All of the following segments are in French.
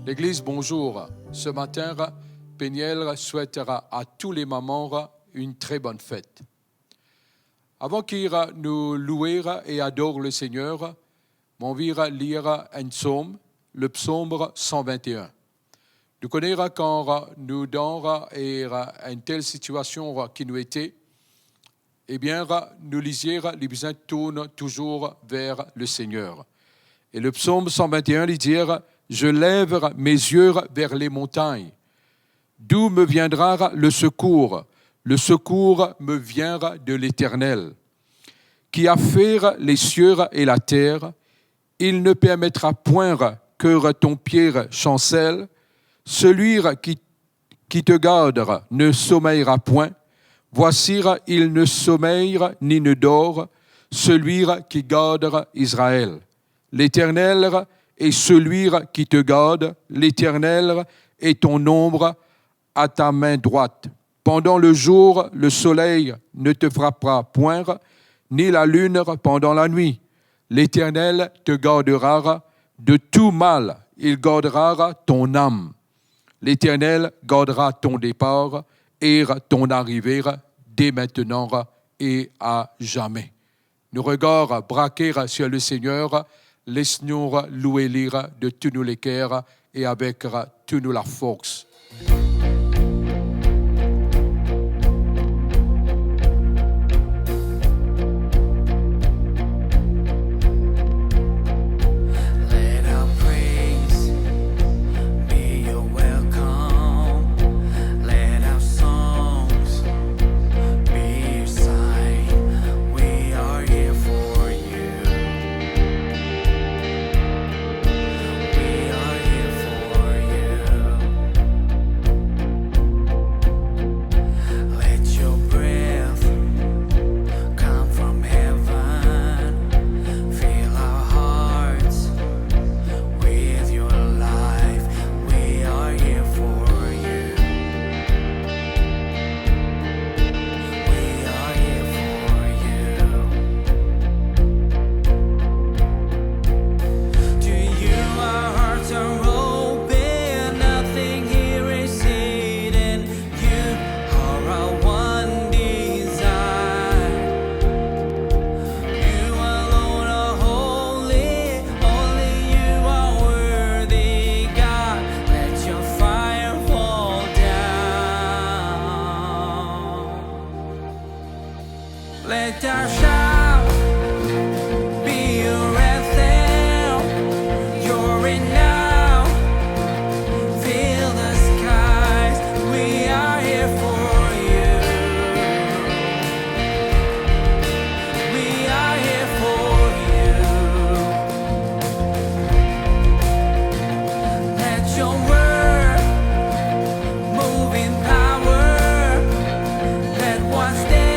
L'Église, bonjour. Ce matin, Péniel souhaitera à tous les mamans une très bonne fête. Avant qu'il nous louer et adore le Seigneur, on va lire un psaume, le psaume 121. Nous connaissons quand nous dans une telle situation qui nous était, eh bien, nous lisons, les besoins tournent toujours vers le Seigneur. Et le psaume 121, il dit, « Je lève mes yeux vers les montagnes. D'où me viendra le secours? Le secours me vient de l'Éternel, qui a fait les cieux et la terre. Il ne permettra point que ton pied chancelle. Celui qui te garde ne sommeillera point. Voici, il ne sommeille ni ne dort, celui qui garde Israël. L'Éternel est celui qui te garde, l'Éternel est ton ombre à ta main droite. Pendant le jour, le soleil ne te frappera point, ni la lune pendant la nuit. L'Éternel te gardera de tout mal, il gardera ton âme. L'Éternel gardera ton départ et ton arrivée dès maintenant et à jamais. Nous regardons braquer sur le Seigneur, laisse-nous louer lire de tous nos les cœurs et avec toute la force. Let our shout be your anthem. You're in now. Fill the skies. We are here for you. We are here for you. Let your word move in power. Let what's dead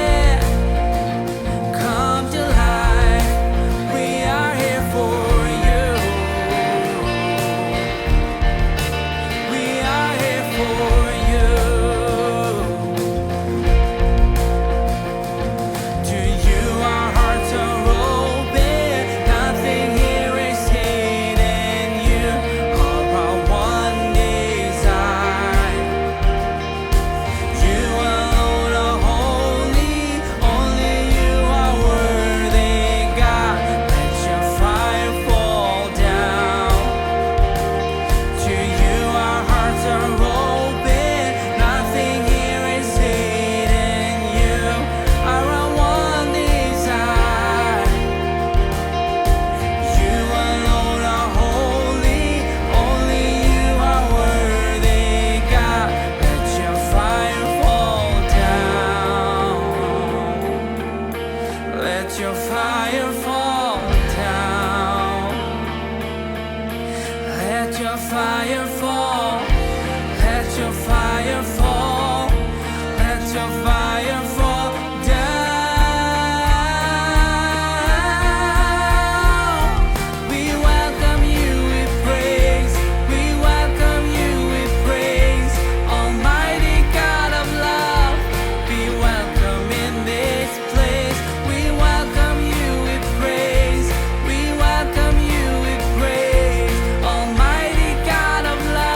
welcome you with praise, Almighty God of love.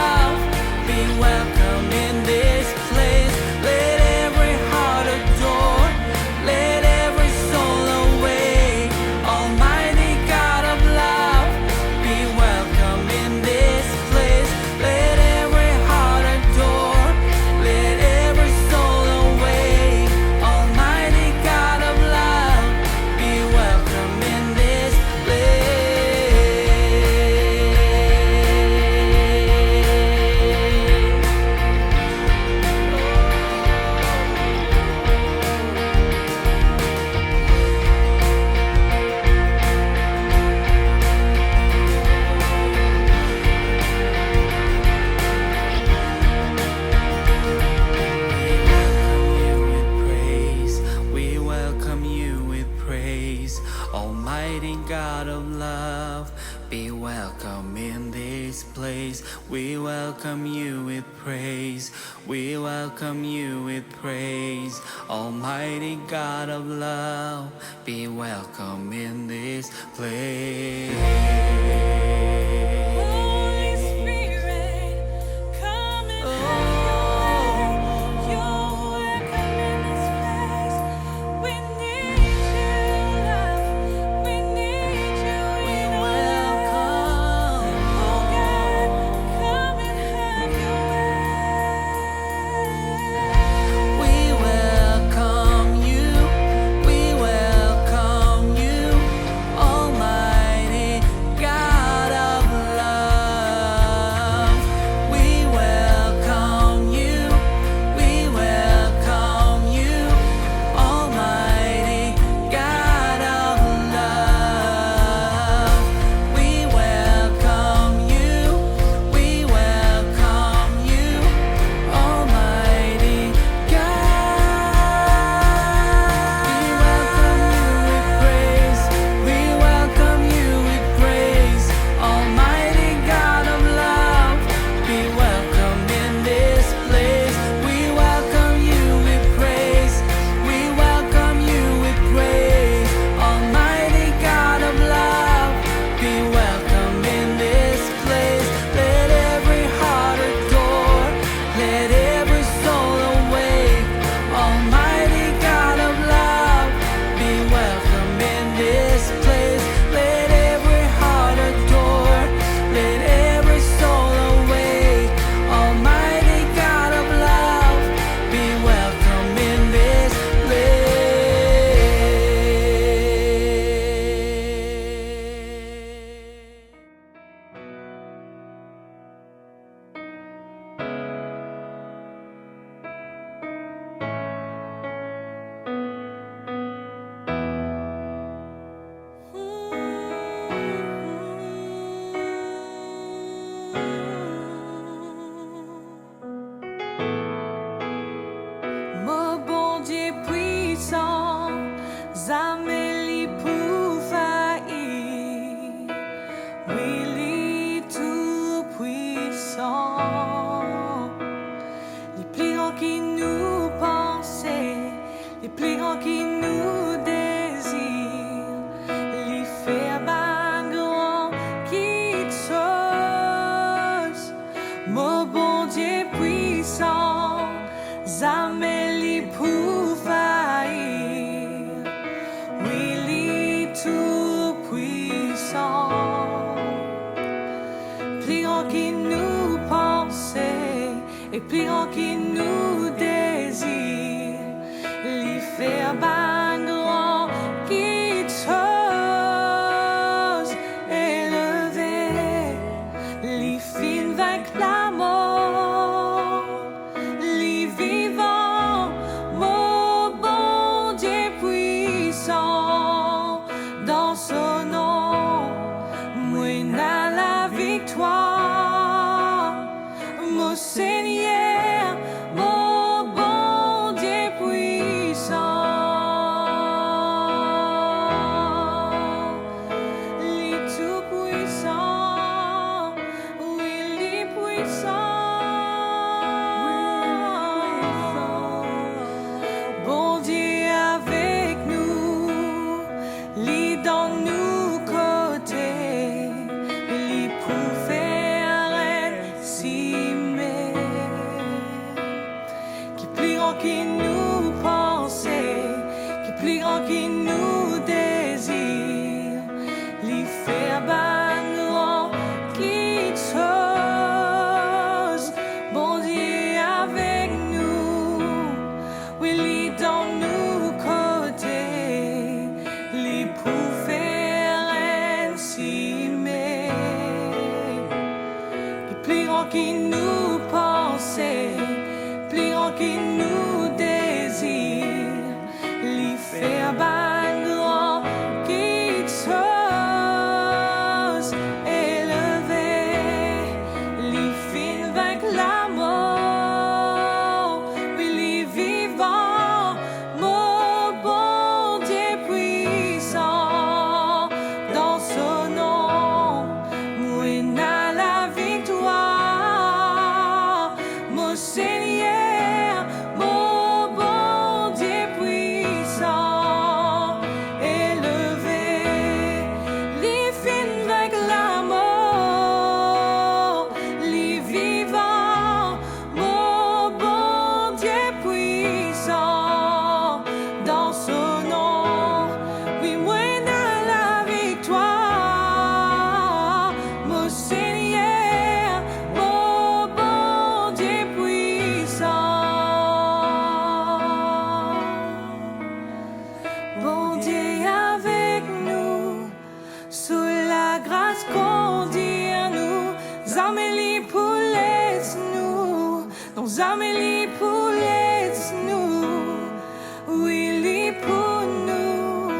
We welcome you with praise. We welcome you with praise. Almighty God of love, be welcome in this place. Holy Spirit, come and have your way. You're welcome in this place. We need you, love. We need you. We welcome. Oh God, come and have your way. We welcome you. We welcome you, Almighty God of love. We welcome you. We welcome you, Almighty God of love. We welcome you. We welcome you, Almighty God. We welcome you with praise. Almighty God of love, be welcome in this place. We welcome you with praise. We welcome you with praise. Almighty God of love, be welcome in this place. Let every heart adore. Let every soul awake. Almighty God of love, be welcome in this place. Let every heart adore. Let every soul awake. Almighty God of love, be welcome in this place. Mon bon Dieu puissant, Zameli pour faillir. Oui, tout puissant. Les plus grands qui nous pensaient, les plus grands qui nous désirent, les faire ban grand qui chose. Mon bon Dieu puissant, Zameli pour faillir. Oui, tout puissant. Plus grand qui nous pensait et plus grand qui nous désire, les faire ban grand qui chose élevé, les fins vaincre la mort, les vivants, mon bon Dieu puissant, dans son nom, moi n'a la victoire, mon Seigneur, mon bon Dieu puissant. Les tout puissants, oui, les puissants. Bon Dieu avec nous, lit dans nous côtés, lit pour faire aimer. Qui plus grand qui nous pensait, qui plus grand qui nous désire, lit faire ban grand qui chose. Bon Dieu avec nous, oui, lit dans nous côtés, lit pour faire aimer. Qui plus grand qui nous pensait, plus grand qui nous désire, lui faire ban grand qui chose élevé, lui fin vaincre la mort, oui, lui vivant, mon bon Dieu puissant, dans son nom, moi n'a la victoire. Zameli pour nous, oui, li pour nous,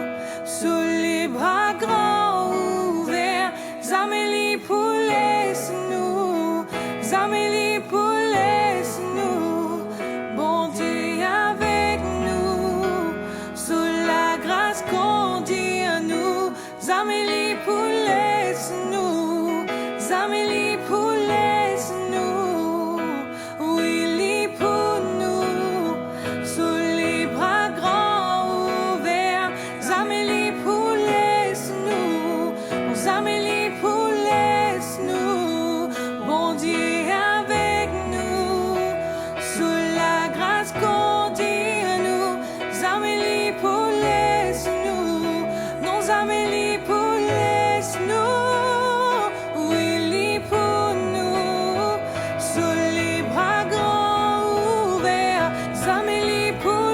sous les bras grands ouverts. Zameli pour nous, Zameli pour nous, bon Dieu avec nous, sous la grâce qu'on dit à nous. Zameli pour nous, Zameli pour nous, oui, li pour nous, sous les bras grands ouverts. Zameli pour nous, Zameli pour nous, bon Dieu avec nous, sous la grâce qu'on dit à nous. Zameli pour nous, non Zameli pour nous, oui, li pour nous, sous les bras grands ouverts. Zameli pour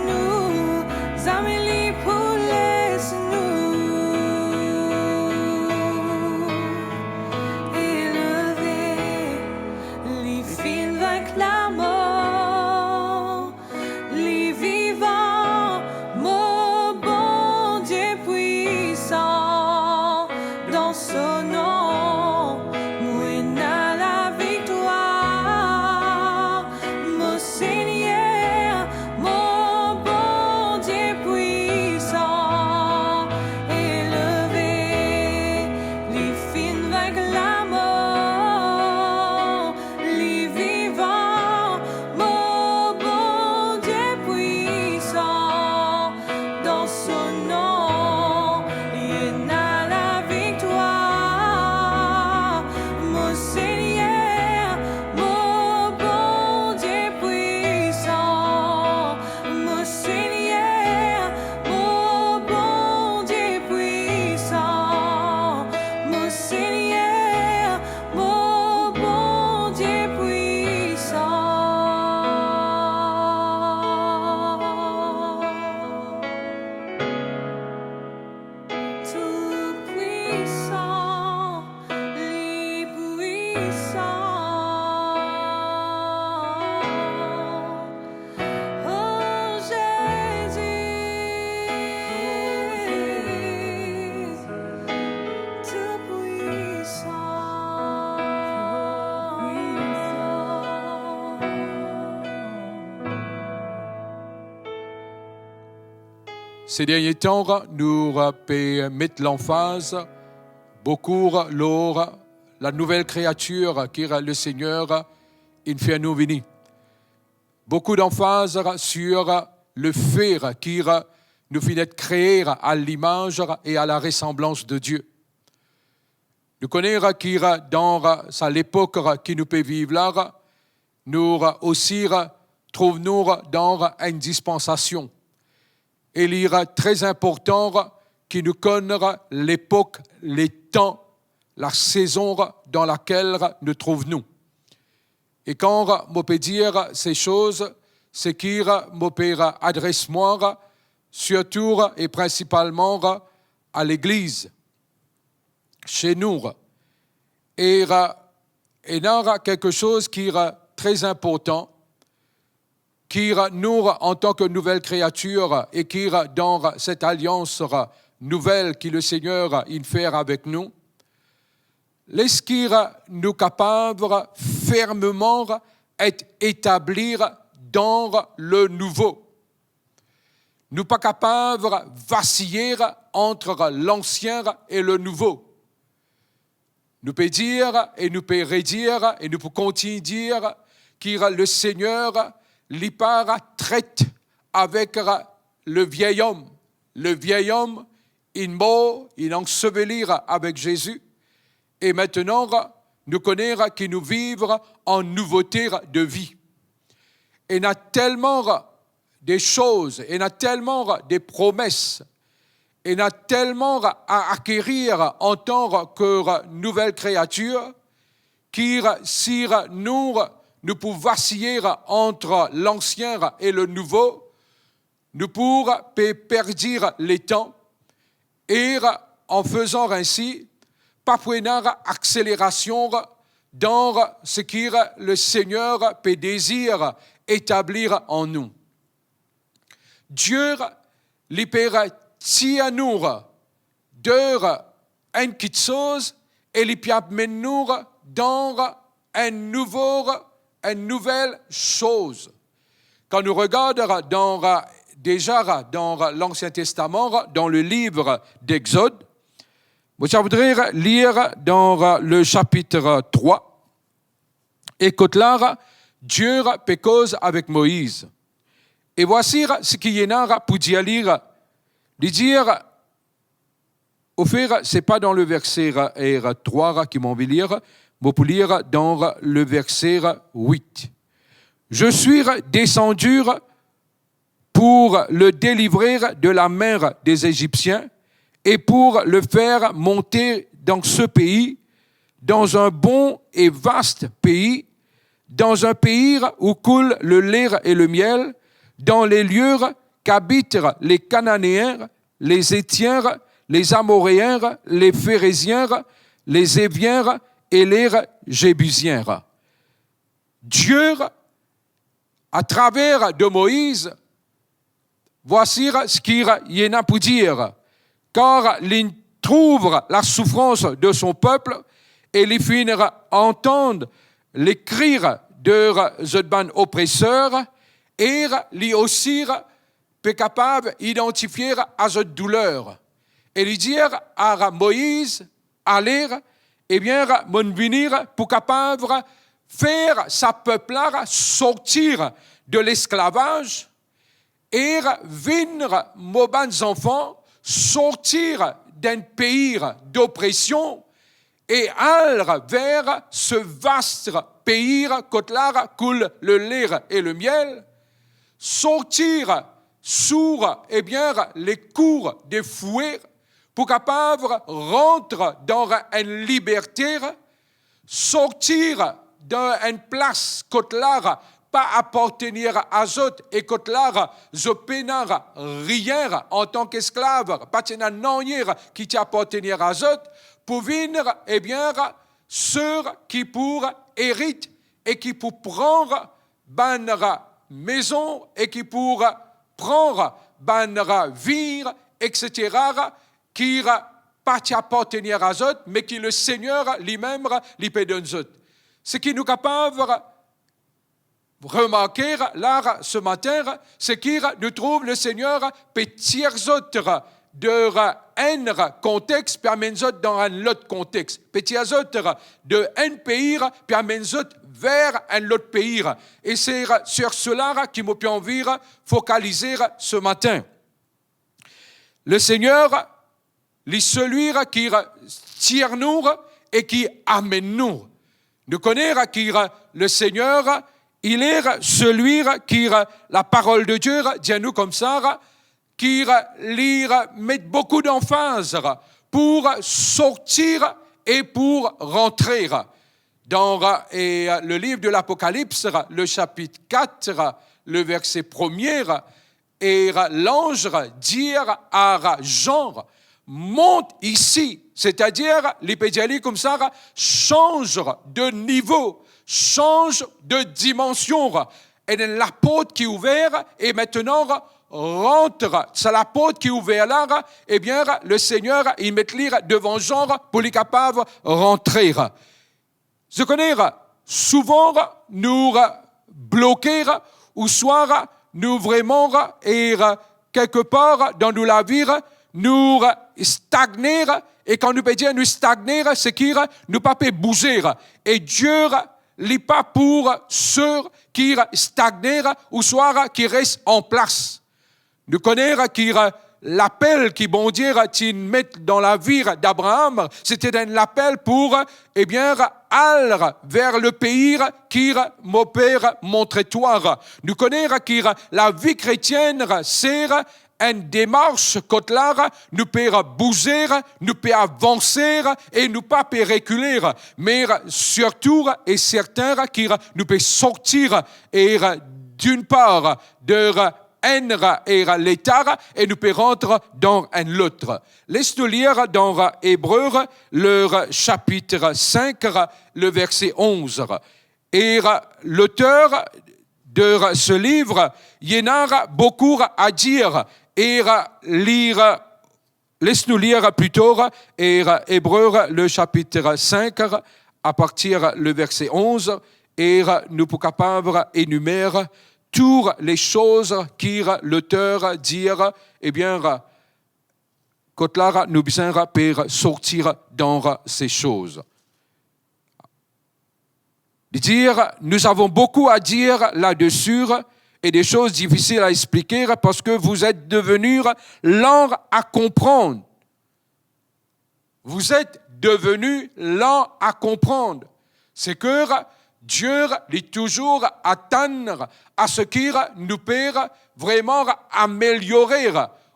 nous, Zameli pour nous, élevé, li fin vaincre la mort, li vivant, mon bon Dieu puissant, dans son nom, mouina la victoire, mon Seigneur, mon bon Dieu puissant, élevé, li fin vaincre la mort, li vivant, mon bon Dieu puissant, dans son nom, il a la victoire, mon Seigneur, mon bon Dieu puissant, mon Seigneur, mon bon Dieu puissant, mon Seigneur, mon bon Dieu puissant. Tout puissant, li puissant. Oh Jésus, tout puissant. Ces derniers temps, nous mettons l'emphase beaucoup sur la nouvelle créature qui est le Seigneur in fait nous venir. Beaucoup d'emphase sur le fait qu'il nous finit de créer à l'image et à la ressemblance de Dieu. Nous connaissons qu'il dans l'époque qui nous peut vivre là, nous aussi trouvons dans une dispensation. Et il est très important que nous connaissions l'époque, les temps, la saison dans laquelle nous trouvons. Et quand je peux dire ces choses, c'est qu'il me peut adresser moi, surtout et principalement à l'Église, chez nous. Et il y a quelque chose qui est très important, qui nous, en tant que nouvelle créature, et qui dans cette alliance nouvelle que le Seigneur il fait avec nous, laisse qu'il nous capable fermement être établir dans le nouveau. Nous pas capables de vaciller entre l'ancien et le nouveau. Nous pouvons dire et nous pouvons redire et nous pouvons continuer à dire que le Seigneur l'y part traite avec le vieil homme. Le vieil homme, il mort, il enseveli avec Jésus. Et maintenant, nous connaissons que nous vivons en nouveauté de vie. Et il y a tellement des choses, et il y a tellement des promesses, et il y a tellement à acquérir en tant que nouvelle créature, que si nous pouvons vaciller entre l'ancien et le nouveau, nous pourrons perdre les temps et en faisant ainsi, pas prendre accélération dans ce que le Seigneur peut désirer établir en nous. Dieu li peut tirer nous de une petite chose et li peut amener nous dans une nouvelle chose. Quand nous regardons déjà dans l'Ancien Testament, dans le livre d'Exode, je voudrais lire dans le chapitre 3. Écoute là, Dieu cause avec Moïse. Et voici ce qu'il y a pour dire. De dire, au fait, ce n'est pas dans le verset 3 qui m'en veut lire, mais pour lire dans le verset 8. Je suis descendu pour le délivrer de la main des Égyptiens et pour le faire monter dans ce pays, dans un bon et vaste pays, dans un pays où coule le lait et le miel, dans les lieux qu'habitent les Cananéens, les Héthiens, les Amoréens, les Phérésiens, les Éviens et les Jébusiens. Dieu, à travers de Moïse, voici ce qu'il y en a pour dire. Car il trouve la souffrance de son peuple et il finira entendre l'écrire de Zedban oppresseur et il aussi est capable d'identifier à cette douleur. Et lui dire à Moïse, aller, eh bien, mon venir pour capable faire sa peuple sortir de l'esclavage et venir, mes bons enfants, sortir d'un pays d'oppression et aller vers ce vaste pays côté là coule le lait et le miel, sortir sur les cours des fouets pour capable rentrer dans une liberté, sortir d'une place côté là pas appartenir à eux et côté là je pénare rien en tant qu'esclave, pas non qui t'appartenir à eux pour venir ceux qui pour hériter et qui pour prendre banera maison et qui pour prendre banera vire etc. qui pas t'appartenir à eux mais qui le Seigneur lui-même lui peut donner. Ce qui nous capable remarquer là ce matin, c'est qu'il nous trouve le Seigneur petit autres de un contexte puis amène dans un autre contexte. Petit autres de un pays puis amène vers un autre pays. Et c'est sur cela qui m'a pu envie focaliser ce matin. Le Seigneur, est celui qui tire nous et qui amène nous. Nous connaissons qui le Seigneur, il est celui qui, la parole de Dieu, dit à nous comme ça, qui met beaucoup d'emphase pour sortir et pour rentrer. Dans le livre de l'Apocalypse, le chapitre 4, le verset 1er, et l'ange dit à Jean, monte ici, c'est-à-dire, l'épédialie comme ça, change de niveau, change de dimension. Et la porte qui est ouverte, et maintenant, rentre. C'est la porte qui est ouverte là, eh bien, le Seigneur, il met lire devant Jean pour les capables rentrer. Je connais, souvent, nous bloquer, ou soit, nous vraiment, et quelque part, dans nous la vie, nous stagner, et quand nous peut dire nous stagner, c'est qu'il nous pas peut bouger. Et Dieu n'est pas pour ceux qui stagnent ou soit qui restent en place. Nous connaissons qui l'appel qui bon Dieu met dans la vie d'Abraham, c'était un appel pour aller vers le pays qui mon père montrait toi. Nous connaissons qui la vie chrétienne c'est une démarche côté là, nous pouvons bouger, nous pouvons avancer et nous pas reculer. Mais surtout et certain qui nous pouvons sortir et d'une part de un l'état et nous peut rentrer dans un autre. Laisse-nous lire dans Hébreux, le chapitre 5, le verset 11. Et l'auteur de ce livre, il y en a beaucoup à dire et lire. Laisse-nous lire plutôt Hébreux, le chapitre 5, à partir du verset 11, et nous sommes capables d'énumérer toutes les choses que l'auteur dit, eh bien, quand là, nous besoin pour sortir dans ces choses. Dire, nous avons beaucoup à dire là-dessus et des choses difficiles à expliquer parce que vous êtes devenus lents à comprendre. Vous êtes devenus lents à comprendre. C'est que Dieu est toujours attendre à ce qu'il nous peut vraiment améliorer.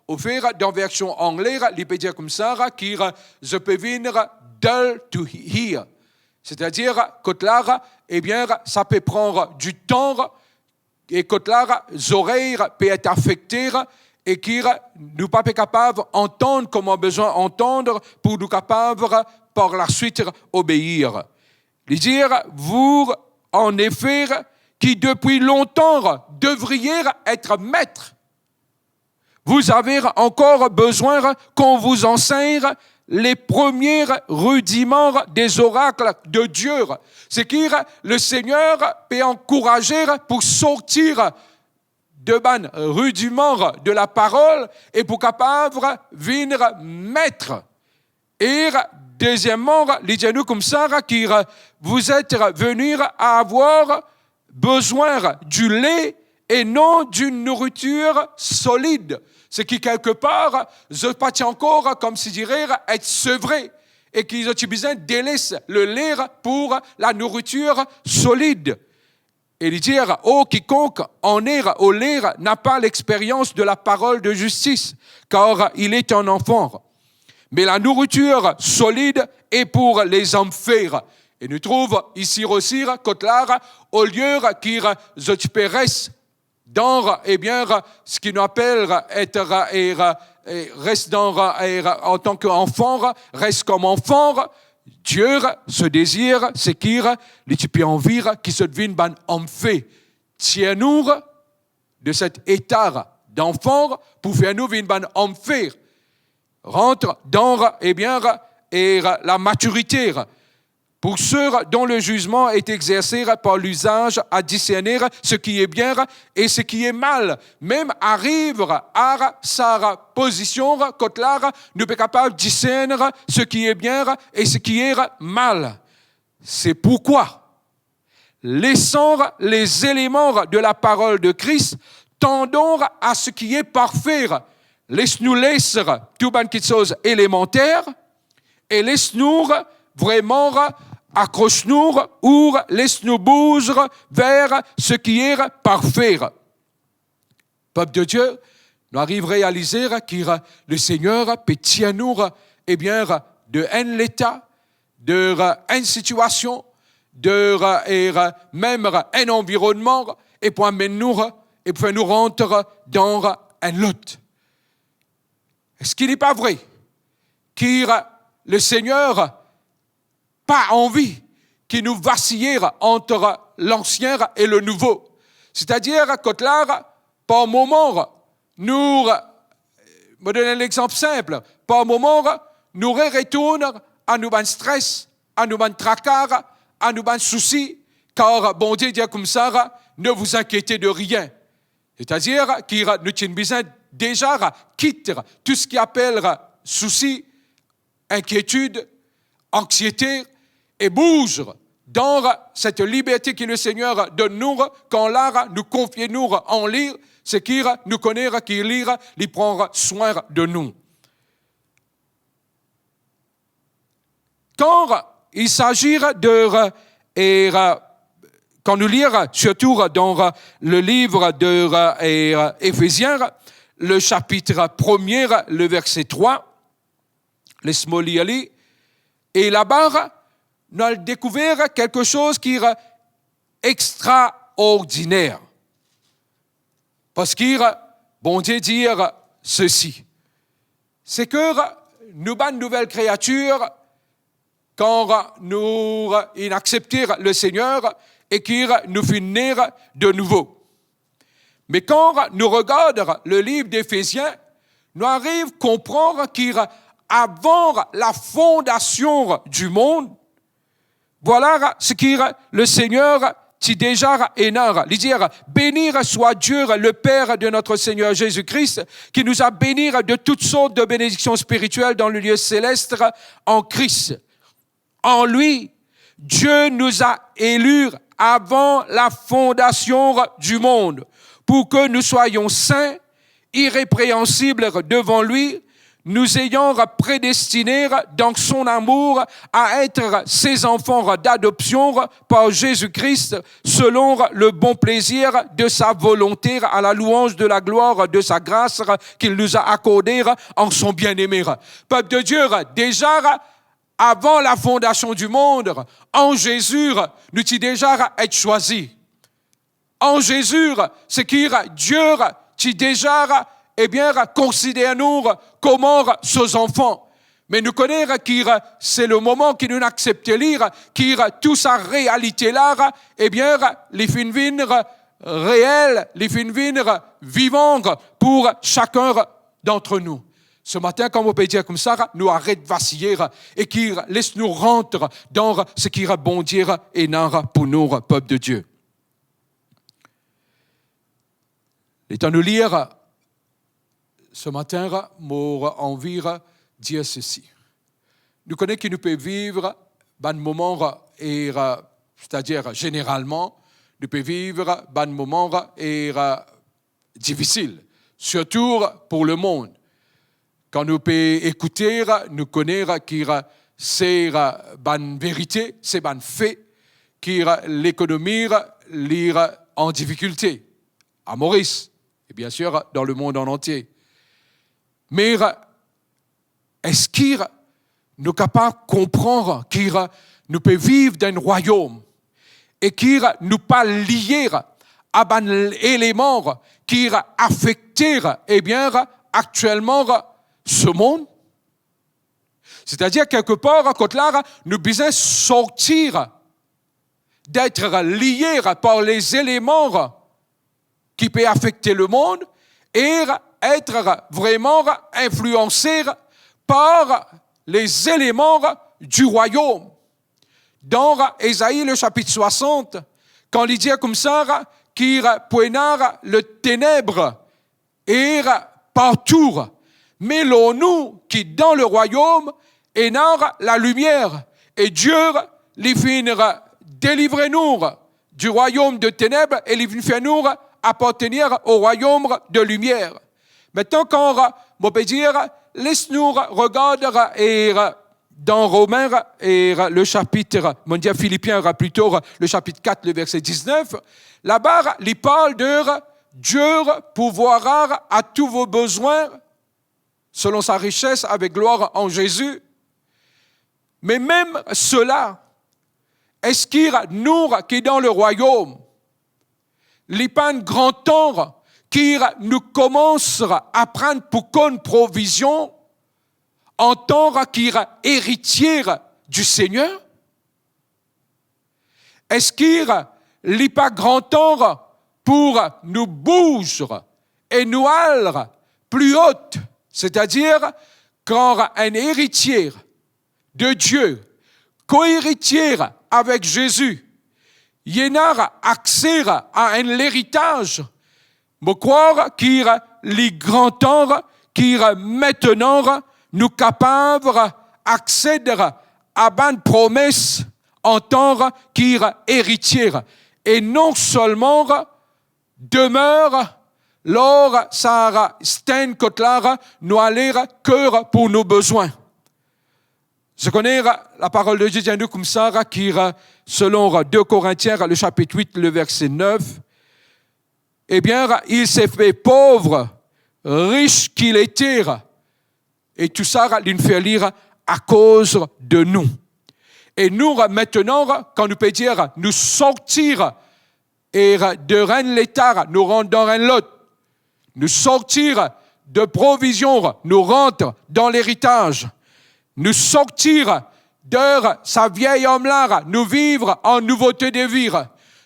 Au faire dans la version anglaise, il peut dire comme ça, qu'il je peux venir dull to hear. C'est-à-dire que là, eh bien, ça peut prendre du temps et que là, les oreilles peuvent être affectées et que nous ne sommes pas capables d'entendre comme on a besoin d'entendre pour nous capables par la suite obéir. Dire, vous, en effet, qui depuis longtemps devriez être maîtres, vous avez encore besoin qu'on vous enseigne les premiers rudiments des oracles de Dieu. C'est que le Seigneur peut encourager pour sortir de ban rudiments de la parole et pour capable venir maître. Et deuxièmement, il dit nous comme ça que vous êtes venus à avoir besoin du lait et non d'une nourriture solide. C'est qui, quelque part, je pas encore, comme si dirait, être sevré et qu'ils ont besoin de délaisser le lait pour la nourriture solide. Et il dit, oh, quiconque en est au lait n'a pas l'expérience de la parole de justice, car il est un enfant. Mais la nourriture solide est pour les hommes fers. Et nous trouvons ici aussi, que au lieu qu'ils reste dans, eh bien, ce qu'il nous appelle être, reste dans, en tant qu'enfant, reste comme enfant, Dieu, ce désir, c'est qu'il a envie qu'il se devienne un homme fait. Tiens-nous de cet état d'enfant pour faire nous un homme fait. Rentre dans, eh bien, la maturité. Pour ceux dont le jugement est exercé par l'usage à discerner ce qui est bien et ce qui est mal. Même arrive à sa position, quand là, nous sommes capables de discerner ce qui est bien et ce qui est mal. C'est pourquoi, laissant les éléments de la parole de Christ, tendons à ce qui est parfait. Laisse-nous laisser tout quelque chose élémentaire et laisse-nous vraiment accroche-nous ou laisse-nous bouger vers ce qui est parfait. Peuple de Dieu, nous arrivons à réaliser que le Seigneur peut nous, eh bien, de un état, de une situation, de même un environnement, et pour amener nous, et pour nous rentrer dans un autre. Est-ce qu'il n'est pas vrai que le Seigneur pas envie qu'il nous vacille entre l'ancien et le nouveau? C'est-à-dire que là, par moment, nous, je vais donner un exemple simple, par moment, nous retournons à nous un stress, à nous un tracas, à nous un souci, car bon Dieu dit comme ça, ne vous inquiétez de rien. C'est-à-dire qu'il nous avons besoin déjà quitter tout ce qui appelle souci, inquiétude, anxiété, et bouge dans cette liberté que le Seigneur donne nous, quand là, nous confions nous en lire, c'est qu'il nous connaît, qu'il lire, il prend soin de nous. Quand il s'agit de, quand nous lisons surtout dans le livre de Éphésiens, le chapitre 1er, le verset 3, laisse-moi lire, et là-bas, nous avons découvert quelque chose qui est extraordinaire. Parce que bon Dieu dire ceci. C'est que nous, bonnes nouvelles créatures, quand nous acceptons le Seigneur et qu'il nous fait naître de nouveau. Mais quand nous regardons le livre d'Éphésiens, nous arrivons à comprendre qu'avant la fondation du monde, voilà ce que le Seigneur dit déjà énorme. Il dit, bénir soit Dieu, le Père de notre Seigneur Jésus-Christ, qui nous a bénis de toutes sortes de bénédictions spirituelles dans le lieu céleste en Christ. En lui, Dieu nous a élus avant la fondation du monde pour que nous soyons saints, irrépréhensibles devant lui, nous ayant prédestinés dans son amour à être ses enfants d'adoption par Jésus-Christ selon le bon plaisir de sa volonté à la louange de la gloire de sa grâce qu'il nous a accordée en son bien-aimé. Peuple de Dieu, déjà avant la fondation du monde, en Jésus, nous sommes déjà être choisis. En Jésus, c'est que Dieu qui déjà considère-nous comme ses enfants. Mais nous connaissons que c'est le moment que nous acceptons lire, que toute sa réalité-là, les fins venir réelles, les fins venir vivantes pour chacun d'entre nous. Ce matin, comme on peut dire comme ça, nous arrêtons de vaciller et qu'il laisse nous rentrer dans ce qui est bon Dieu et non pour nous, peuple de Dieu. Et temps nous lire ce matin, pour envie de dire ceci. Nous connaissons que nous pouvons vivre un moment, c'est-à-dire généralement, nous pouvons vivre un moment difficile, surtout pour le monde. Quand nous pouvons écouter, nous connaissons que c'est une vérité, c'est un fait, que l'économie est en difficulté, à Maurice, et bien sûr dans le monde en entier. Mais est-ce que nous sommes capables de comprendre que nous pouvons vivre dans un royaume et que nous pas liés à un élément qui affecte actuellement ce monde? C'est-à-dire, quelque part, quand là, nous devons sortir d'être liés par les éléments qui peuvent affecter le monde et être vraiment influencés par les éléments du royaume. Dans Ésaïe, le chapitre 60, quand il dit comme ça, qu'il poignard le ténèbre et partout, mais nous qui dans le royaume et dans la lumière. Et Dieu, il finira délivrer nous du royaume de ténèbres et il fait nous appartenir au royaume de lumière. Maintenant, quand on peut dire, laisse-nous regarder et dans Romains et le chapitre, on dit Philippiens plutôt, le chapitre 4, le verset 19, là-bas, il parle de Dieu pourvoira à tous vos besoins selon sa richesse avec gloire en Jésus. Mais même cela, est-ce qu'il y a nous qui est dans le royaume, il n'y a pas un grand temps qui nous commence à prendre pour une provision en tant qu'héritier du Seigneur? Est-ce qu'il n'y a pas grand temps pour nous bouger et nous aller plus haut? C'est-à-dire, quand un héritier de Dieu, co-héritier avec Jésus, il y a accès à un héritage, je crois qu'il est grand temps, qu'il est maintenant, nous capables d'accéder à une promesse en tant qu'héritier. Et non seulement demeure lors Sarah Stein Kotlar nous aller cœur pour nos besoins. Je connais la parole de Dieu comme ça, qui selon 2 Corinthiens, le chapitre 8, le verset 9, eh bien, il s'est fait pauvre, riche qu'il était, et tout ça, il nous fait lire à cause de nous. Et nous, maintenant, quand nous pouvons dire, nous sortir et de un l'état, nous rendre dans un lot, nous sortir de provisions, nous rentrer dans l'héritage, nous sortir de sa vieille homme-là, nous vivre en nouveauté de vie,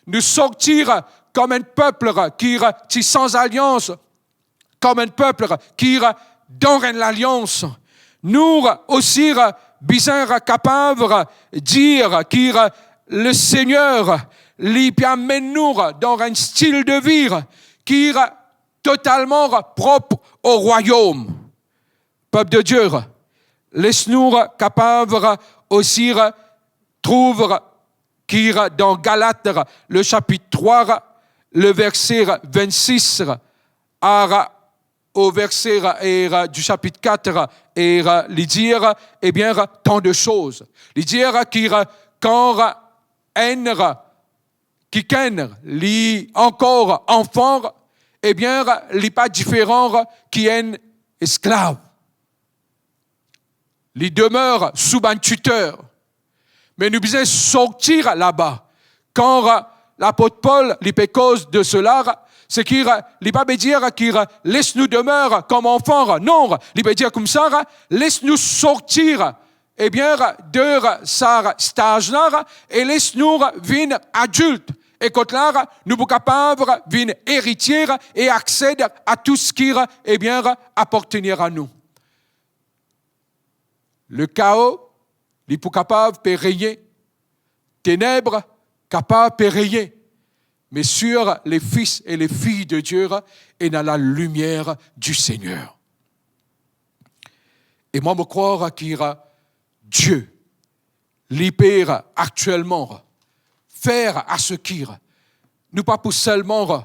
nous sortir comme un peuple qui est sans alliance, comme un peuple qui dans l'alliance. Nous aussi, besoin capable de dire que le Seigneur lui amène nous dans un style de vie qui est totalement propre au royaume. Peuple de Dieu, laisse-nous capables aussi trouver qui dans Galates, le chapitre 3, le verset 26 au verset du chapitre 4 et lui dire, eh bien, tant de choses. Lui dire quand un qui lit encore enfant, eh bien, il pas différent qui est esclave. Il demeure sous un tuteur. Mais nous devons sortir là-bas. Quand l'apôtre Paul lui cause de cela, c'est qu'il ne va pas dire qu'il laisse-nous demeurer comme enfants. Non, il va dire comme ça, laisse-nous sortir eh bien, de ce stage-là et laisse-nous venir adultes. Et quand là, nous sommes capables de venir héritiers et accéder à tout ce qui eh bien, appartenir à nous. Le chaos, il est capable de régner. Ténèbres, capable de régner. Mais sur les fils et les filles de Dieu et dans la lumière du Seigneur. Et moi, je crois qu'il y a Dieu, l'hyper actuellement, faire à ce qu'il nous pas pour seulement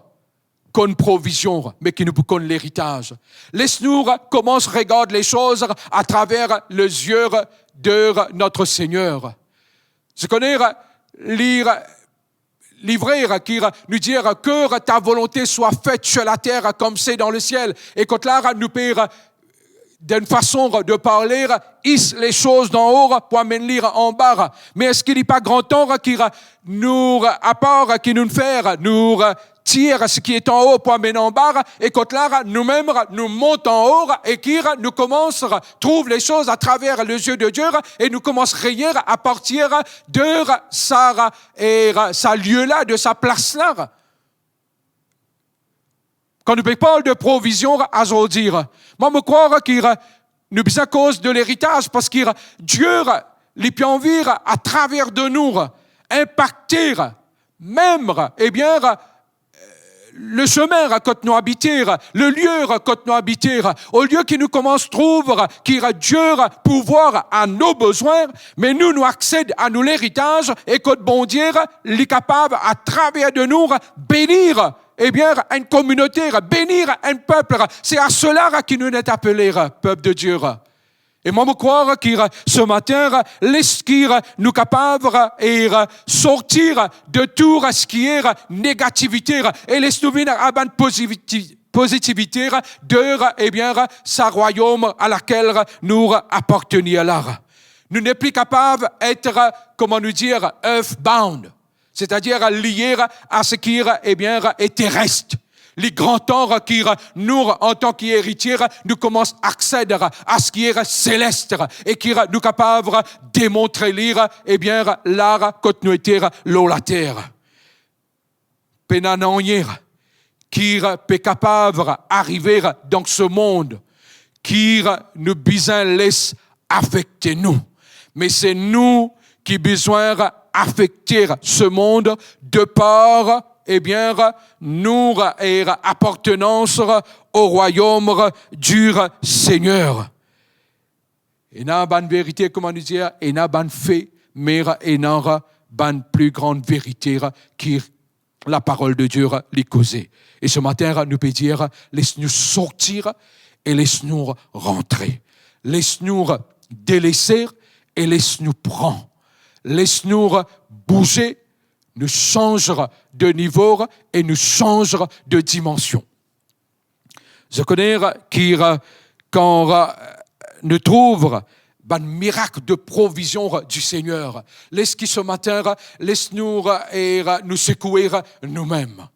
qu'on provision, mais qui nous pour qu'on l'héritage. Laisse-nous commencer à regarder les choses à travers les yeux de notre Seigneur. Je connais l'ivraire qui nous dit que ta volonté soit faite sur la terre comme c'est dans le ciel. Et quand là, nous payons d'une façon de parler, hisse les choses d'en haut pour amener en bas. Mais est-ce qu'il n'est pas grand temps qu'il nous apporte, qu'il nous fait, nous tire ce qui est en haut pour amener en bas, et quand là, nous-mêmes, nous montons en haut, et qu'il nous commence à trouver les choses à travers les yeux de Dieu, et nous commençons à rire à partir de sa lieu-là, de sa place-là. Quand nous parlons de provision, à dire, moi, je crois qu'il nous besoin à cause de l'héritage, parce que Dieu, les peut envie à travers de nous, impacter, même, eh bien, le chemin quand nous habitons, le lieu quand nous habitons, au lieu qu'il nous commence à trouver qu'il a Dieu pouvoir à nos besoins, mais nous accèdons à nous l'héritage et que bon Dieu est capable à travers de nous bénir eh bien, une communauté, bénir un peuple. C'est à cela qu'il nous est appelé, peuple de Dieu. Et moi, je crois que ce matin, l'esprit nous capable de sortir de tout ce qui est négativité et laisse-nous venir à une positivité de, eh bien, sa royaume à laquelle nous appartenions là. Nous n'est plus capables d'être, comment nous dire, earthbound, c'est-à-dire liés à ce qui eh bien, est terrestre. Les grands temps qui nous, en tant qu'héritiers, nous commençons à accéder à ce qui est céleste et qui nous capables de démontrer lire, eh bien, l'art continuité l'eau la terre. Pénanonier, qui est capable d'arriver dans ce monde, qui nous besoin laisse affecter nous. Mais c'est nous qui besoin affecter ce monde de par eh bien, nous et appartenance au royaume du Seigneur. Et n'a pas de vérité, comment nous dire, et n'a pas de fait, mais et n'a pas de plus grande vérité qui la parole de Dieu lui causée. Et ce matin, nous pouvons dire, laisse-nous sortir et laisse-nous rentrer. Laisse-nous délaisser et laisse-nous prendre. Laisse-nous bouger. Nous changerons de niveau et nous changerons de dimension. Je connais qui, quand nous trouvons un miracle de provision du Seigneur, laisse qui ce matin, laisse-nous nous secouer nous-mêmes.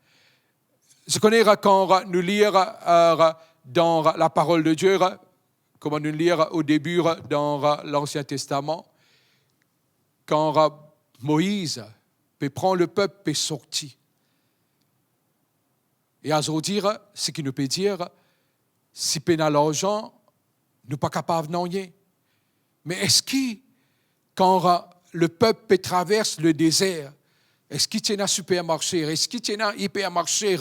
Je connais quand nous lisons dans la parole de Dieu, comme nous lisons au début dans l'Ancien Testament, quand Moïse prend le peuple et sorti. Et à dire, ce qui nous peut dire, si peine à l'argent, nous pas capables de rien. Mais est-ce que, quand le peuple traverse le désert, est-ce qu'il tient un supermarché? Est-ce qu'il tient un hypermarché?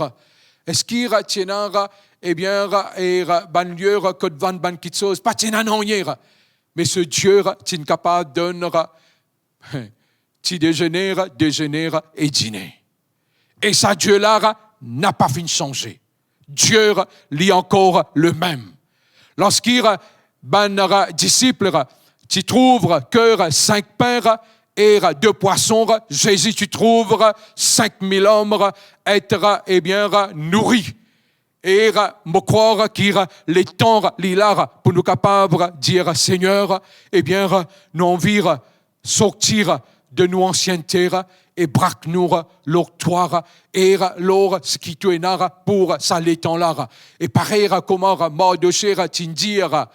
Est-ce qu'il tient un, banlieue que de vendre ban quelque chose? Pas tient un rien. Mais ce Dieu est capable de donner petit déjeuner et dîner. Et ça, Dieu-là n'a pas fini de changer. Dieu est encore le même. Lorsqu'il ban disciples, tu trouves que 5 pains et 2 poissons, Jésus, tu trouves 5000 hommes être nourris. Et me croire qu'il les temps là pour nous capables de dire Seigneur, nous envie sortir de nos anciennes terres et braque-nous l'octoire et l'or ce qui tu es pour ça l'étang là. Et pareil comment Mardochée t'indire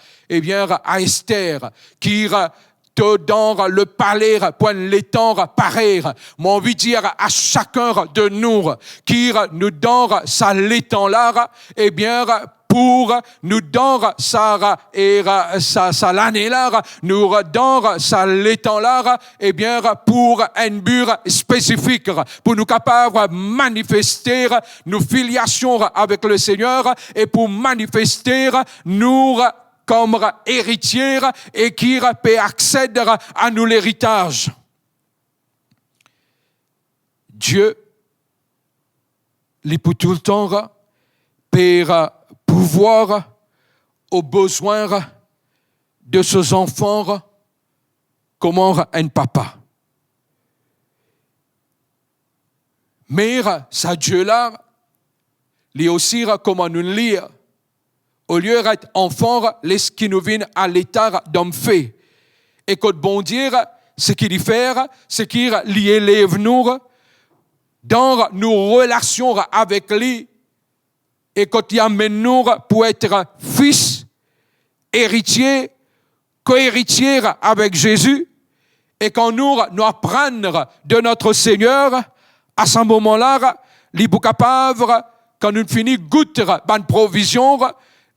à Esther qui dans le palais pour l'étang pareil. Moi envie de dire à chacun de nous qui nous donne ça l'étang là pour nous donner ça et ça l'année là nous donner ça l'étang là pour un but spécifique pour nous capables de manifester nos filiations avec le Seigneur et pour manifester nous comme héritiers et qui peut accéder à nous l'héritage. Dieu, il peut tout le temps pour pouvoir aux besoins de ses enfants comme un papa. Mais ça Dieu-là, il aussi comme nous lire. Au lieu d'être enfant, les qui nous viennent à l'état d'homme fait. Et que bon Dieu, ce qu'il fait, c'est qu'il élève nous dans nos relations avec lui. Et quand il amène nous pour être fils, héritier, co-héritier avec Jésus. Et quand nous apprenons de notre Seigneur, à ce moment-là, il est capable, quand nous finissons goûter bonne provision,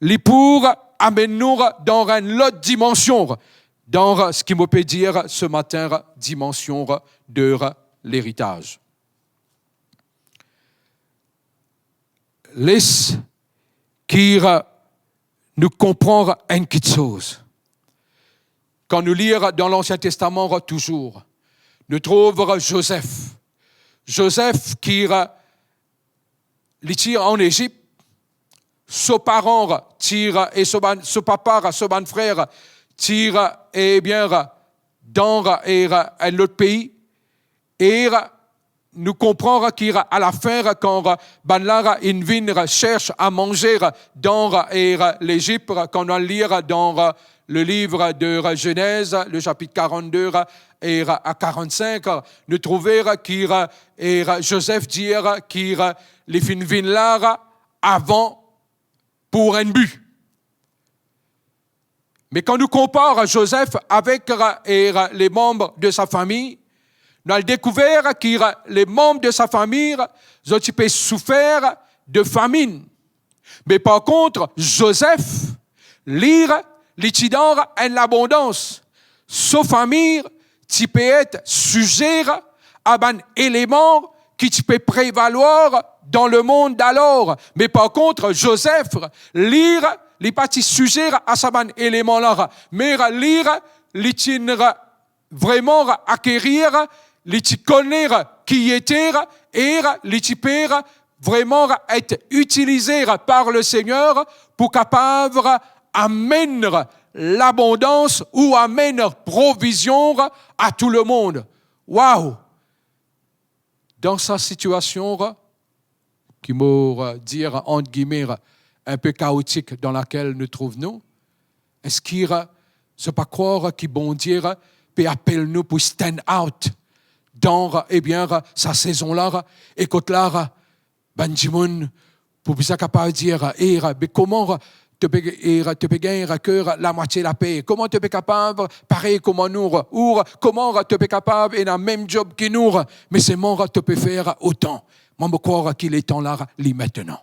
les pour amener nous dans une autre dimension, dans ce qui me peut dire ce matin, dimension de l'héritage. Laisse qui nous comprendre une petite chose. Quand nous lisons dans l'Ancien Testament toujours, nous trouvons Joseph. Joseph qui tire en Égypte. Son parent tire et son papa, son frère tire dans un autre pays. Et nous comprenons qu'à la fin, quand Banlara Invin cherche à manger dans l'Égypte, quand on lit dans le livre de Genèse, le chapitre 42 et à 45, nous trouvons que Joseph dit qu'il les fin vin là avant pour un but. Mais quand nous comparons Joseph avec les membres de sa famille, nous avons découvert que les membres de sa famille ont souffert de famine. Mais par contre, Joseph, lire l'étudiant en l'abondance. Sa famille, tu peux être sujet à un élément qui peut prévaloir dans le monde d'alors. Mais par contre, Joseph, lire, les petits sujets à ce élément-là. Mais lire, les vraiment acquérir, les connaître qui était et les peut vraiment être utilisé par le Seigneur pour capable amener l'abondance ou amener provision à tout le monde. Waouh! Dans sa situation, qui m'a dire entre guillemets un peu chaotique dans laquelle nous trouvons, est-ce qu'il ne pas croire qu'il bon Dieu peut appeler nous pour stand out dans sa saison là et quand là Benjamin pour être capable de dire, mais comment tu peux gagner à cœur la moitié de la paix? Comment tu peux capable, pareil comme nous, ou comment tu peux capable, et dans le même job que nous, mais c'est moi, tu peux faire autant. Moi, je crois qu'il est temps là, maintenant.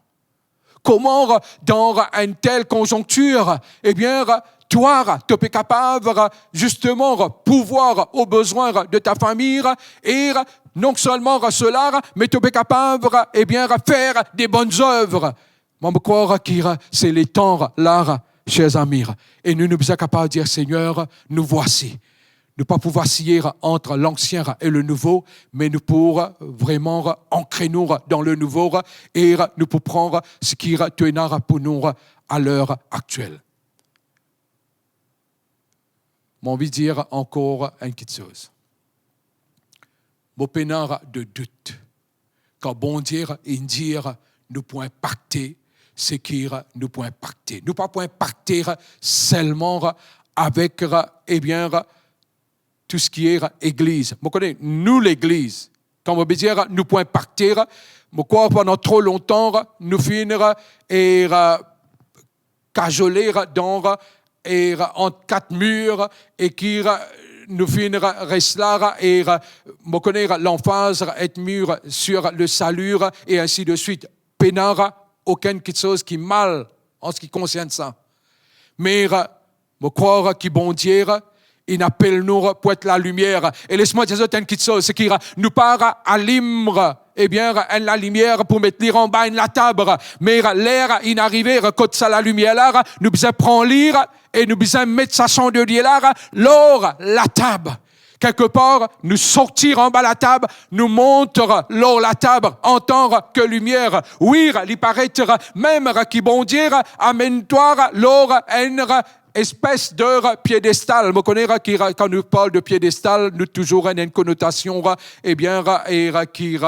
Comment, dans une telle conjoncture, eh bien, toi, tu es capable, justement, pouvoir aux besoins de ta famille, et non seulement cela, mais tu es capable, eh bien, faire des bonnes œuvres. Moi, je crois que c'est les temps là, chers amis. Et nous sommes capables de dire, Seigneur, nous voici. Ne pas pouvoir scier entre l'ancien et le nouveau, mais nous pour vraiment ancrer nous dans le nouveau et nous pour prendre ce qui est pour nous à l'heure actuelle. J'ai envie de dire encore une petite chose. Mon pénard de doute. Quand bon Dieu il dit, nous pouvons impacter ce qui nous peut impacter. Nous ne pouvons pas impacter seulement avec, eh bien, tout ce qui est Église. Vous connaissez, nous l'Église, quand on veut dire nous pouvons impacter, je crois pendant trop longtemps, nous finir et cajoler dans et entre quatre murs et qui nous finir rester là et je connais l'emphase être mûr sur le salut et ainsi de suite. Pénard, aucune chose qui est mal en ce qui concerne ça. Mais je crois que bon Dieu, il appelle nous pour être la lumière. Et laisse-moi dire une petite chose, c'est qu'il nous part à l'imre, eh bien, la lumière pour mettre l'ire en bas de la table. Mais l'air, il arrive, quand ça la lumière là, nous besoin prendre l'ire et nous besoin mettre sa chandelier là, l'or, la table. Quelque part, nous sortir en bas la table, nous monter l'or la table, entendre que lumière. Oui, il paraît même qui bon Dieu, amène-toi l'or, espèce de piédestal. Vous connaissez quand nous parlons de piédestal, nous toujours une connotation eh bien qui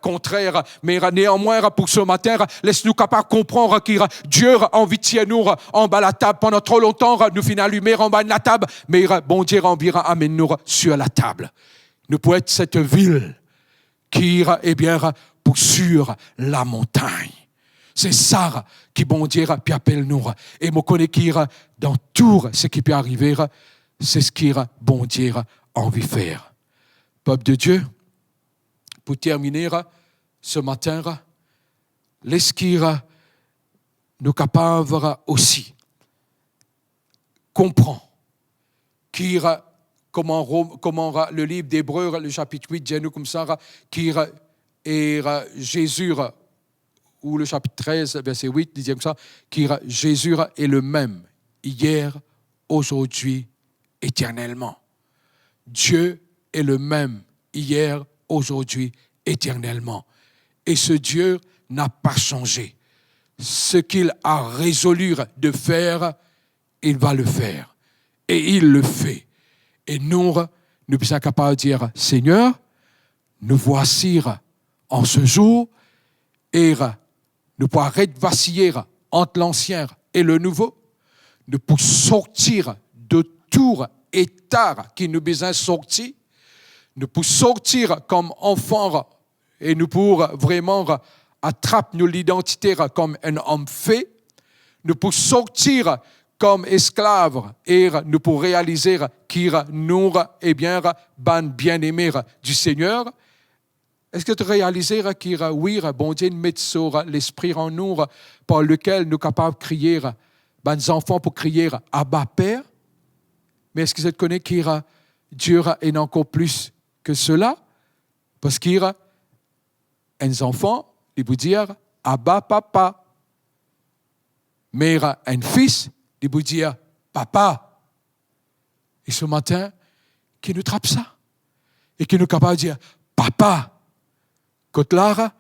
contraire, mais néanmoins pour ce matin, laisse-nous capable comprendre que Dieu a envie de tirer nous en bas la table pendant trop longtemps, nous finissons allumer en bas de la table, mais bon Dieu envira amène-nous sur la table. Nous pouvons être cette ville qui eh bien pour sur la montagne. C'est ça qui bon Dieu puis appelle nous. Et je connais qui dans tout ce qui peut arriver, c'est ce qui bon Dieu a envie de faire. Peuple de Dieu, pour terminer ce matin, laisse qui nous capables aussi comprendre qui comment le livre d'Hébreux, le chapitre 8, dit nous comme ça, qui est Jésus. Ou le chapitre 13, verset 8, disait comme ça, qui Jésus est le même, hier, aujourd'hui, éternellement. Dieu est le même, hier, aujourd'hui, éternellement. Et ce Dieu n'a pas changé. Ce qu'il a résolu de faire, il va le faire. Et il le fait. Et nous sommes capables de dire, Seigneur, nous voici en ce jour, et nous pouvons arrêter de vaciller entre l'ancien et le nouveau. Nous pouvons sortir de tout état qui nous besoin sortir. Nous pouvons sortir comme enfants et nous pouvons vraiment attraper notre identité comme un homme fait. Nous pouvons sortir comme esclaves et nous pouvons réaliser qu'il nous est bien-aimés du Seigneur. Est-ce que tu réalises qu'il oui, bon Dieu met sur l'esprit en nous par lequel nous sommes capables de crier, nos enfants pour crier Abba Père? Mais est-ce que tu connais qu'il Dieu est encore plus que cela? Parce qu'il y a un enfant, il vous dire Abba Papa. Mais un fils, il vous dire Papa. Et ce matin, qui nous trappe ça? Et qui nous est capable de dire Papa. Quand là,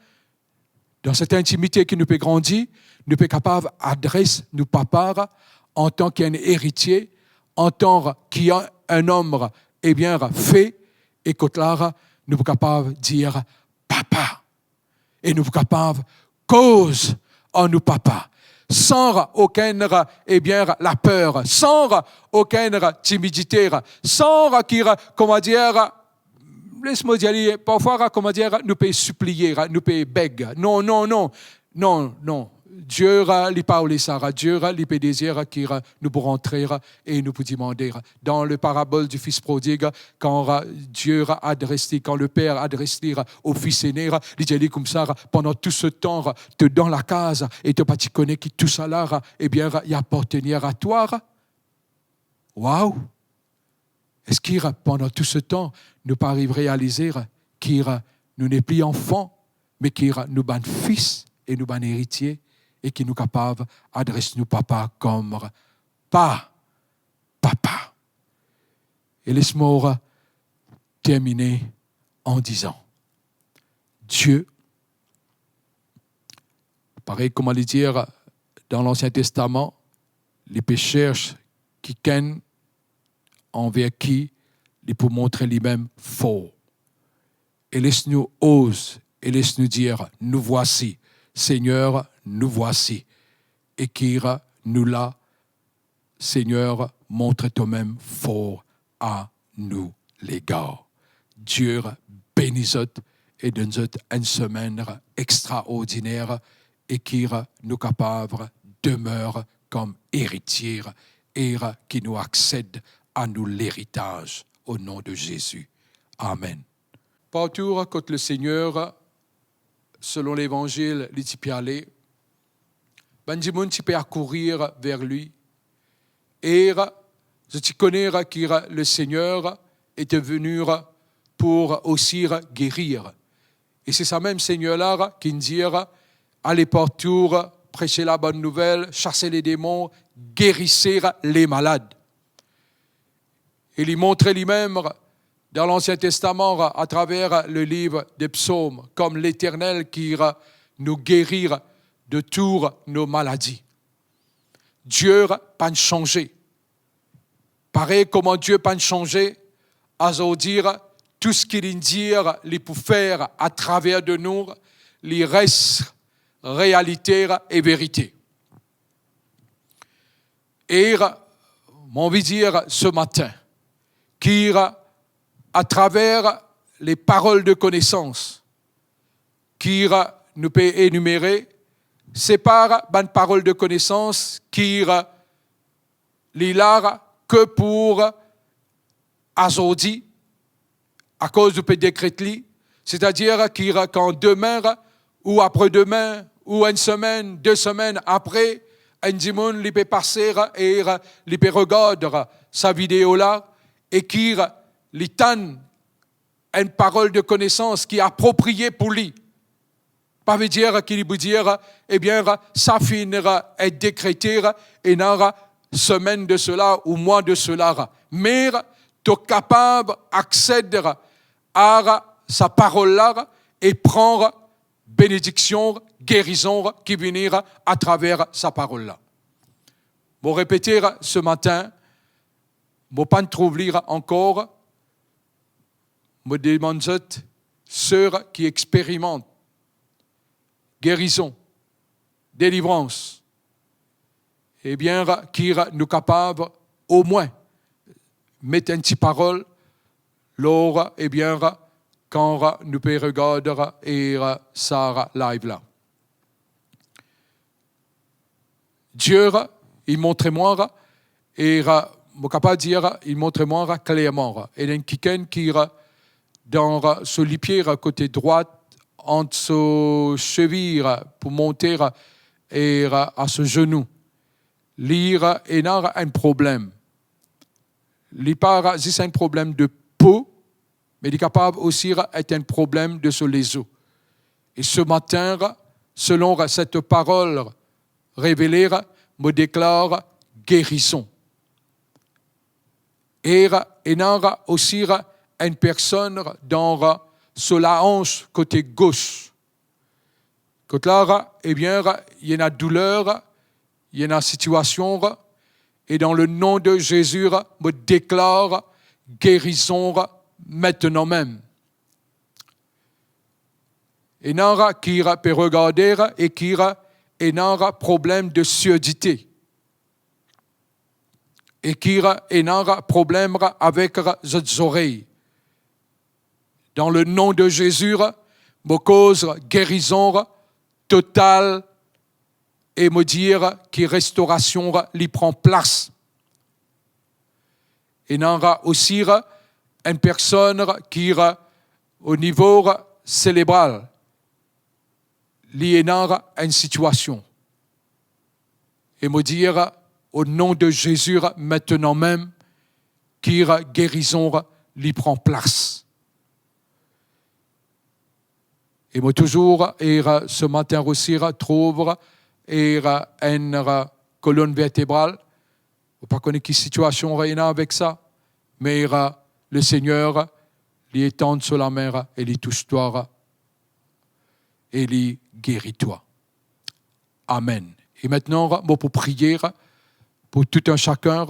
dans cette intimité qui nous peut grandir, nous peut capable d'adresser nos papas en tant qu'un héritier, en tant qu'un homme eh bien fait, et quand là, nous sommes capables de dire papa. Et nous sommes capables cause en nous papa. Sans aucune eh bien, la peur, sans aucune timidité, sans comment dire, laisse-moi dire, parfois, comment dire, nous pouvons supplier, nous pouvons beg. Non. Non. Dieu lui parle Sarah, Dieu lui peut désirer qu'il nous pour entrer et nous pour demander. Dans le parabole du fils prodigue, quand Dieu adresse, quand le père adresse au fils aîné, il dit comme ça, pendant tout ce temps, tu es dans la case et tu pas connais qui tout ça là, eh bien, il appartenait à toi. Waouh! Est-ce qu'il pendant tout ce temps, nous pas arriver à réaliser qu'il nous n'est plus enfants, mais qu'il nous ban fils et nous ban héritiers et qui nous capable d'adresser nous papa comme papa. Et laisse-moi terminer en disant, Dieu, pareil comme on le dire dans l'Ancien Testament, les pécheurs qui kennent envers qui il peut montrer lui-même fort. Et laisse-nous oser et laisse-nous dire, nous voici, Seigneur, nous voici. Et qui nous l'a, Seigneur, montre toi-même fort à nous, les gars. Dieu bénisse et donne une semaine extraordinaire et qui nous capable demeure comme héritier et qui nous accède à nous l'héritage au nom de Jésus. Amen. Partout quand le Seigneur, selon l'Évangile, il t'y peut aller, ben du monde peut accourir vers lui et je te connais que le Seigneur est venu pour aussi guérir. Et c'est ça même Seigneur-là qui nous dit, allez partout, prêcher la bonne nouvelle, chasser les démons, guérissez les malades. Et il montrait lui-même dans l'Ancien Testament à travers le livre des psaumes comme l'Éternel qui nous guérit de toutes nos maladies. Dieu n'a pas changé. Pareil comment Dieu n'a pas changé, à dire tout ce qu'il dit, il peut faire à travers de nous, il reste réalité et vérité. Et mon envie de dire ce matin, qui à travers les paroles de connaissance, qui nous peut énumérer, c'est par une parole de connaissance qui l'hilar que pour aujourd'hui, à cause du décret, c'est-à-dire qu'en demain ou après-demain ou une semaine, 2 semaines après, un dimanche, il peut passer et il peut regarder sa vidéo là et qui lui donne une parole de connaissance qui est appropriée pour lui. Pas veut dire qu'il peut dire, eh bien, ça finira être décrété et n'aura semaine de cela ou mois de cela. Mais tu es capable d'accéder à sa parole-là et prendre bénédiction, guérison qui viendra à travers sa parole-là. Pour répéter ce matin, je ne pas trouver encore, je demande ceux qui expérimentent guérison, délivrance, eh bien, qui nous capables au moins mettre une petite parole, lors, eh bien, quand nous pouvons regarder et ça live là. Dieu, il montre moi et je suis capable de dire, il montre moi clairement. Et il y a quelqu'un qui dans ce lipier côté droite entre ce cheville pour monter et à ce genou. Lire et n'a un problème. L'hyper, c'est un problème de peau, mais il est capable aussi d'être un problème de sur les os. Et ce matin, selon cette parole révélée, me déclare guérison. Et il y a aussi une personne dans sur la hanche côté gauche. Côté là, eh bien, il y a une douleur, il y a une situation, et dans le nom de Jésus, me déclare guérison maintenant même. Et il y a qui peut regarder et qui a un problème de surdité. Et qui a un problème avec les oreilles. Dans le nom de Jésus, me cause guérison totale et me dire que restauration lui prend place. Et il y aura aussi une personne qui, au niveau cérébral, il y a une situation. Et me dire, au nom de Jésus, maintenant même, que guérison lui prend place. Et moi toujours, et ce matin aussi, trouve une colonne vertébrale. Je ne sais pas quelle situation il y a avec ça, mais le Seigneur lui étend sur la mer et lui touche-toi et lui guérit-toi. Amen. Et maintenant, moi pour prier pour tout un chacun,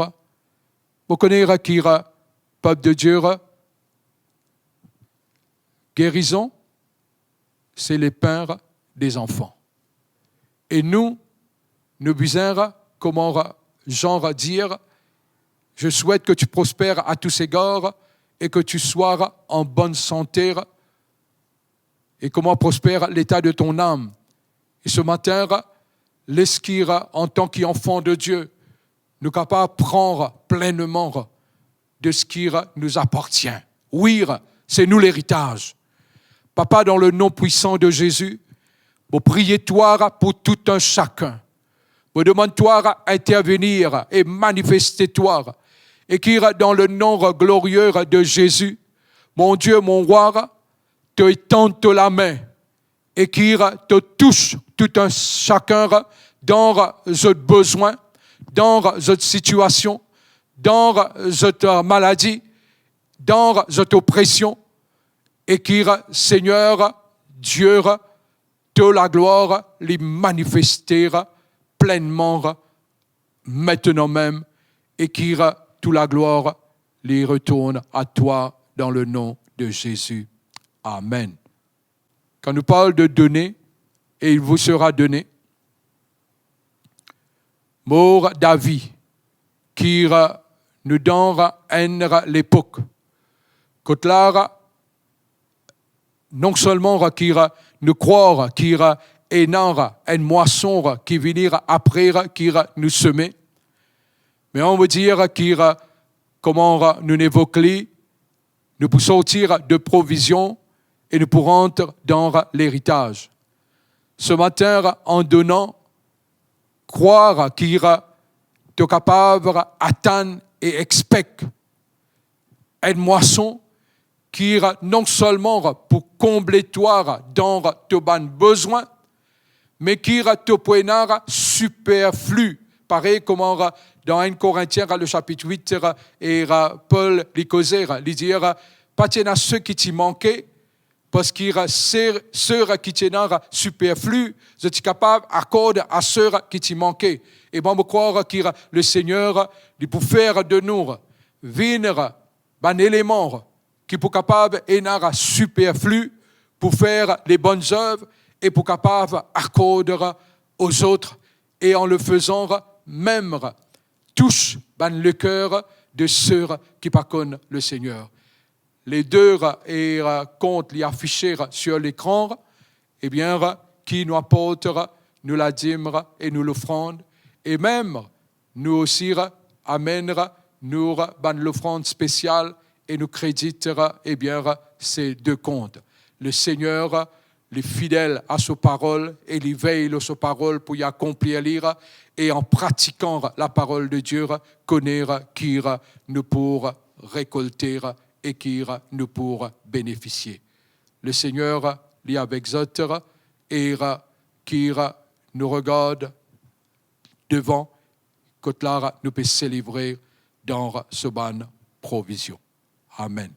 vous connaissez qui est peuple de Dieu, guérison, c'est les pères des enfants. Et nous disons, comment genre dire, je souhaite que tu prospères à tous égards et que tu sois en bonne santé. Et comment prospère l'état de ton âme. Et ce matin, l'esquire en tant qu'enfant de Dieu, nous sommes capables de prendre pleinement de ce qui nous appartient. Oui, c'est nous l'héritage. Papa, dans le nom puissant de Jésus, vous priez toi pour tout un chacun. Vous demande-toi intervenir et manifester-toi. Et qui dans le nom glorieux de Jésus, mon Dieu, mon roi, te étende la main et qui te touche tout un chacun dans ce besoin, dans cette situation, dans cette maladie, dans cette oppression, et qui, Seigneur, Dieu, te la gloire, les manifester pleinement, maintenant même, et qui, toute la gloire, les retourne à toi dans le nom de Jésus. Amen. Quand nous parlons de donner, et il vous sera donné, mort David, qui nous donne l'époque. Quand là, non seulement qui nous croire qu'il y a une moisson qui venir après, qui nous semer, mais on veut dire qu'il comment nous évoquons, nous pouvons sortir de provisions et nous pourrons entrer dans l'héritage. Ce matin, en donnant, croire qu'il est capable d'atteindre et expecter une moisson qui non seulement pour combler toi dans tes besoins, mais qui te poignard superflu. Pareil comme dans 1 Corinthiens, le chapitre 8, et Paul lui causait, lui dire, pas tiens à ceux qui t'y manquaient, parce qu'il y a ceux qui t'y superflu, je suis capable d'accorder à ceux qui t'y manquaient. Et bon, je crois que le Seigneur, il peut faire de nous venir un élément qui peut capable d'être superflu pour faire les bonnes œuvres et pour capable d'accorder aux autres et en le faisant même touche le cœur de ceux qui ne connaissent le Seigneur. Les deux comptes les affichés sur l'écran, eh bien, qui nous apporte nous la dîme et nous l'offrande, et même nous aussi amènera nous l'offrande spéciale et nous créditera eh bien, ces deux comptes. Le Seigneur, les fidèles à sa parole et les veillent à sa parole pour y accomplir et en pratiquant la parole de Dieu, connaître qui nous pour récolter et qui nous pour bénéficier. Le Seigneur lit avec autres et qui nous regarde devant, que là nous peut célébrer dans ce ban provision. Amen.